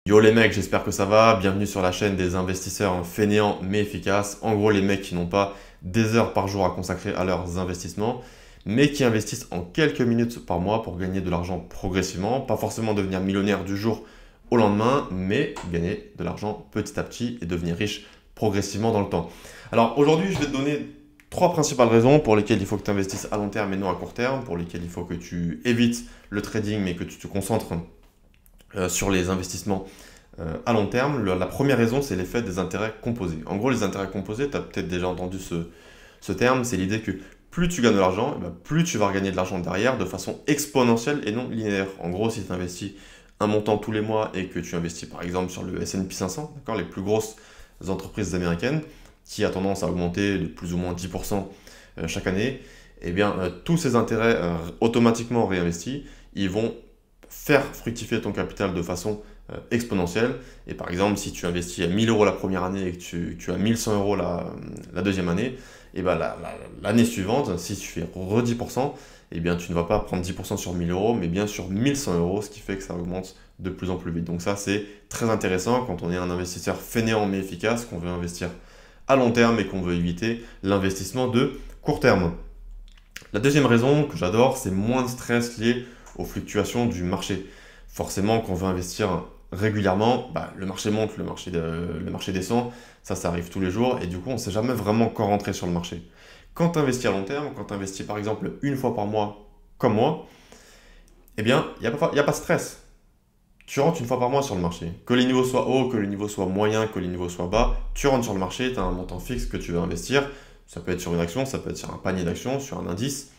Yo les mecs, j'espère que ça va. Bienvenue sur la chaîne des investisseurs fainéants mais efficaces. En gros, les mecs qui n'ont pas des heures par jour à consacrer à leurs investissements, mais qui investissent en quelques minutes par mois pour gagner de l'argent progressivement. Pas forcément devenir millionnaire du jour au lendemain, mais gagner de l'argent petit à petit et devenir riche progressivement dans le temps. Alors aujourd'hui, je vais te donner trois principales raisons pour lesquelles il faut que tu investisses à long terme et non à court terme, pour lesquelles il faut que tu évites le trading mais que tu te concentres sur les investissements à long terme. La première raison, c'est l'effet des intérêts composés. En gros, les intérêts composés, tu as peut-être déjà entendu ce terme, c'est l'idée que plus tu gagnes de l'argent, plus tu vas regagner de l'argent derrière de façon exponentielle et non linéaire. En gros, si tu investis un montant tous les mois et que tu investis par exemple sur le S&P 500, les plus grosses entreprises américaines, qui a tendance à augmenter de plus ou moins 10% chaque année, eh bien, tous ces intérêts automatiquement réinvestis, ils vont faire fructifier ton capital de façon exponentielle. Et par exemple, si tu investis à 1000 euros la première année et que tu as 1100 euros la deuxième année, et ben l'année suivante, si tu fais re 10%, et bien tu ne vas pas prendre 10% sur 1000 euros, mais bien sur 1100 euros, ce qui fait que ça augmente de plus en plus vite. Donc ça, c'est très intéressant quand on est un investisseur fainéant mais efficace, qu'on veut investir à long terme et qu'on veut éviter l'investissement de court terme. La deuxième raison que j'adore, c'est moins de stress lié aux fluctuations du marché. Forcément, quand on veut investir régulièrement, le marché monte, le marché descend, ça arrive tous les jours et du coup, on ne sait jamais vraiment quand rentrer sur le marché. Quand tu investis à long terme, quand tu investis par exemple une fois par mois, comme moi, eh bien, il n'y a pas de stress. Tu rentres une fois par mois sur le marché. Que les niveaux soient hauts, que les niveaux soient moyens, que les niveaux soient bas, tu rentres sur le marché, tu as un montant fixe que tu veux investir. Ça peut être sur une action, ça peut être sur un panier d'actions, sur un indice.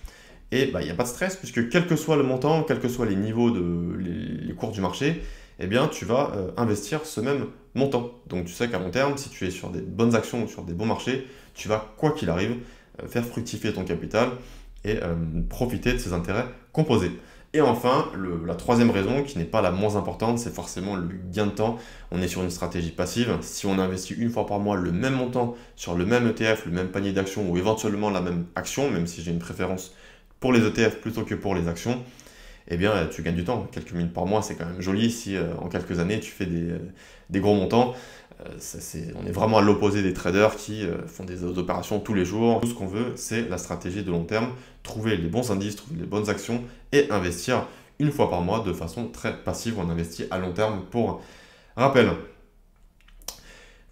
Et il n'y a pas de stress puisque quel que soit le montant, quels que soient les niveaux les cours du marché, eh bien, tu vas investir ce même montant. Donc tu sais qu'à long terme, si tu es sur des bonnes actions ou sur des bons marchés, tu vas, quoi qu'il arrive, faire fructifier ton capital et profiter de ces intérêts composés. Et enfin, la troisième raison, qui n'est pas la moins importante, c'est forcément le gain de temps. On est sur une stratégie passive. Si on investit une fois par mois le même montant sur le même ETF, le même panier d'actions ou éventuellement la même action, même si j'ai une préférence pour les ETF plutôt que pour les actions, eh bien, tu gagnes du temps. Quelques minutes par mois, c'est quand même joli si en quelques années, tu fais des gros montants. On est vraiment à l'opposé des traders qui font des opérations tous les jours. Tout ce qu'on veut, c'est la stratégie de long terme, trouver les bons indices, trouver les bonnes actions et investir une fois par mois de façon très passive. On investit à long terme pour rappel.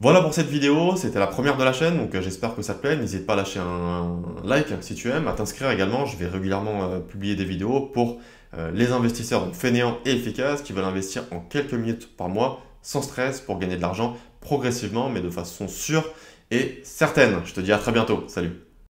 Voilà pour cette vidéo, c'était la première de la chaîne, donc j'espère que ça te plaît. N'hésite pas à lâcher un like si tu aimes, à t'inscrire également. Je vais régulièrement publier des vidéos pour les investisseurs donc fainéants et efficaces qui veulent investir en quelques minutes par mois sans stress pour gagner de l'argent progressivement mais de façon sûre et certaine. Je te dis à très bientôt. Salut!